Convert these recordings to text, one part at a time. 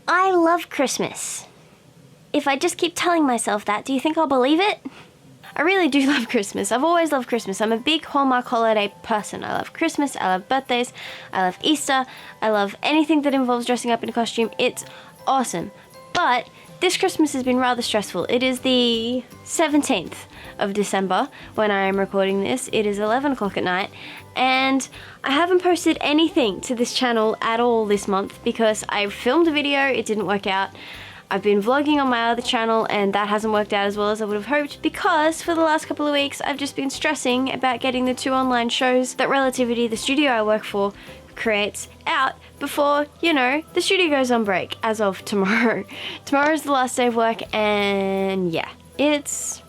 I love Christmas. If I just keep telling myself that, do you think I'll believe it? I really do love Christmas. I've always loved Christmas. I'm a big Hallmark holiday person. I love Christmas, I love birthdays, I love Easter, I love anything that involves dressing up in a costume. It's awesome. But this Christmas has been rather stressful. It is the 17th of December when I am recording this. It is 11 o'clock at night, and I haven't posted anything to this channel at all this month because I filmed a video, it didn't work out. I've been vlogging on my other channel and that hasn't worked out as well as I would have hoped because for the last couple of weeks I've just been stressing about getting the 2 online shows that Relativity, the studio I work for, creates out before, you know, the studio goes on break as of tomorrow. Tomorrow's the last day of work and yeah, it's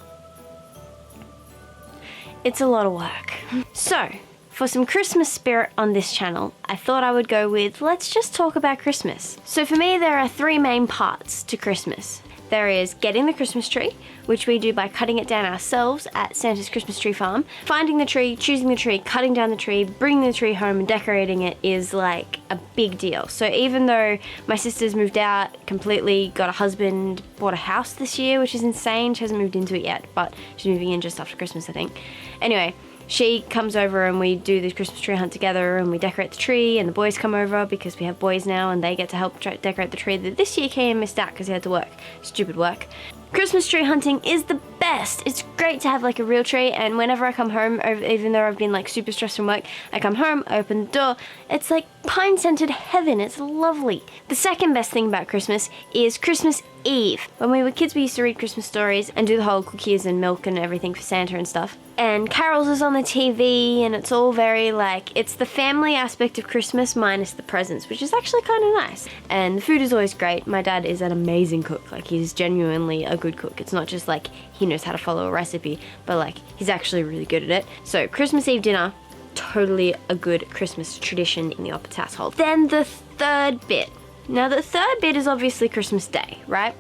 a lot of work. So, for some Christmas spirit on this channel, I thought I would go with, let's just talk about Christmas. So for me, there are 3 main parts to Christmas. There is getting the Christmas tree, which we do by cutting it down ourselves at Santa's Christmas Tree Farm. Finding the tree, choosing the tree, cutting down the tree, bringing the tree home and decorating it is like a big deal. So even though my sister's moved out, completely got a husband, bought a house this year, which is insane. She hasn't moved into it yet, but she's moving in just after Christmas, I think. Anyway, she comes over and we do the Christmas tree hunt together and we decorate the tree, and the boys come over because we have boys now and they get to help decorate the tree that this year Cam missed out because he had to work. Stupid work. Christmas tree hunting is the best. It's great to have like a real tree, and whenever I come home, even though I've been like super stressed from work, I come home, I open the door, it's like pine-scented heaven. It's lovely. The second best thing about Christmas is Christmas Eve. When we were kids, we used to read Christmas stories and do the whole cookies and milk and everything for Santa and stuff. And carols is on the TV and it's all very like, it's the family aspect of Christmas minus the presents, which is actually kind of nice. And the food is always great. My dad is an amazing cook. Like, he's genuinely a good cook. It's not just like he knows how to follow a recipe, but like he's actually really good at it. So Christmas Eve dinner, totally a good Christmas tradition in the Opitz household. Then the third bit. Now the third bit is obviously Christmas Day, right?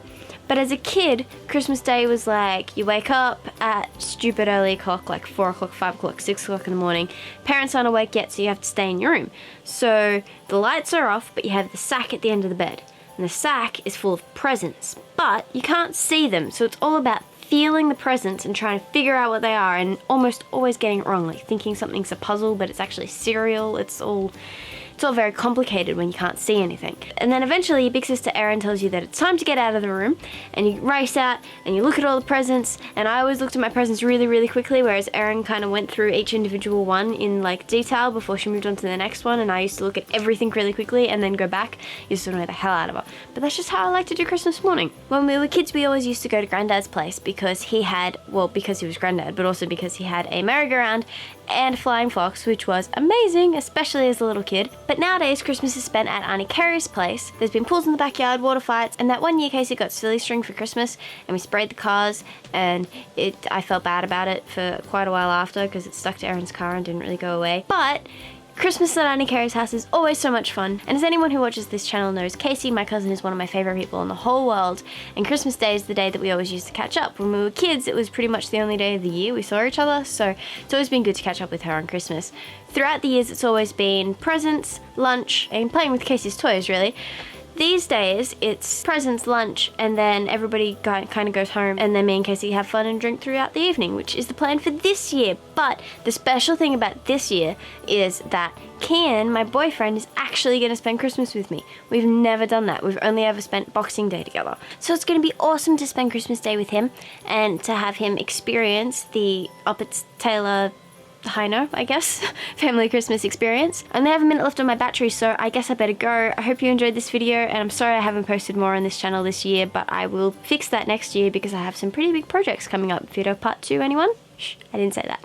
But as a kid, Christmas Day was like, you wake up at stupid early o'clock, like 4 o'clock, 5 o'clock, 6 o'clock in the morning. Parents aren't awake yet, so you have to stay in your room. So the lights are off, but you have the sack at the end of the bed. And the sack is full of presents, but you can't see them. So it's all about feeling the presents and trying to figure out what they are, and almost always getting it wrong, like thinking something's a puzzle, but it's actually cereal. It's all very complicated when you can't see anything. And then eventually your big sister Erin tells you that it's time to get out of the room, and you race out and you look at all the presents, and I always looked at my presents really, really quickly, whereas Erin kind of went through each individual one in like detail before she moved on to the next one, and I used to look at everything really quickly and then go back. Used to annoy the hell out of her. But that's just how I like to do Christmas morning. When we were kids, we always used to go to Granddad's place because he had, well, because he was Granddad, but also because he had a merry-go-round and a flying fox, which was amazing, especially as a little kid. But nowadays, Christmas is spent at Auntie Carrie's place. There's been pools in the backyard, water fights, and that one year Casey got silly string for Christmas, and we sprayed the cars, and I felt bad about it for quite a while after because it stuck to Erin's car and didn't really go away. But Christmas at Auntie Carrie's house is always so much fun, and as anyone who watches this channel knows, Casey, my cousin, is one of my favorite people in the whole world, and Christmas Day is the day that we always used to catch up. When we were kids, it was pretty much the only day of the year we saw each other, so it's always been good to catch up with her on Christmas. Throughout the years, it's always been presents, lunch, and playing with Casey's toys, really. These days, it's presents, lunch, and then everybody kind of goes home, and then me and Casey have fun and drink throughout the evening, which is the plan for this year. But the special thing about this year is that Kian, my boyfriend, is actually going to spend Christmas with me. We've never done that. We've only ever spent Boxing Day together. So it's going to be awesome to spend Christmas Day with him and to have him experience the Opitz Taylor Heino, I guess, family Christmas experience. I only have a minute left on my battery, so I guess I better go. I hope you enjoyed this video, and I'm sorry I haven't posted more on this channel this year, but I will fix that next year because I have some pretty big projects coming up. Video part 2, anyone? Shh, I didn't say that.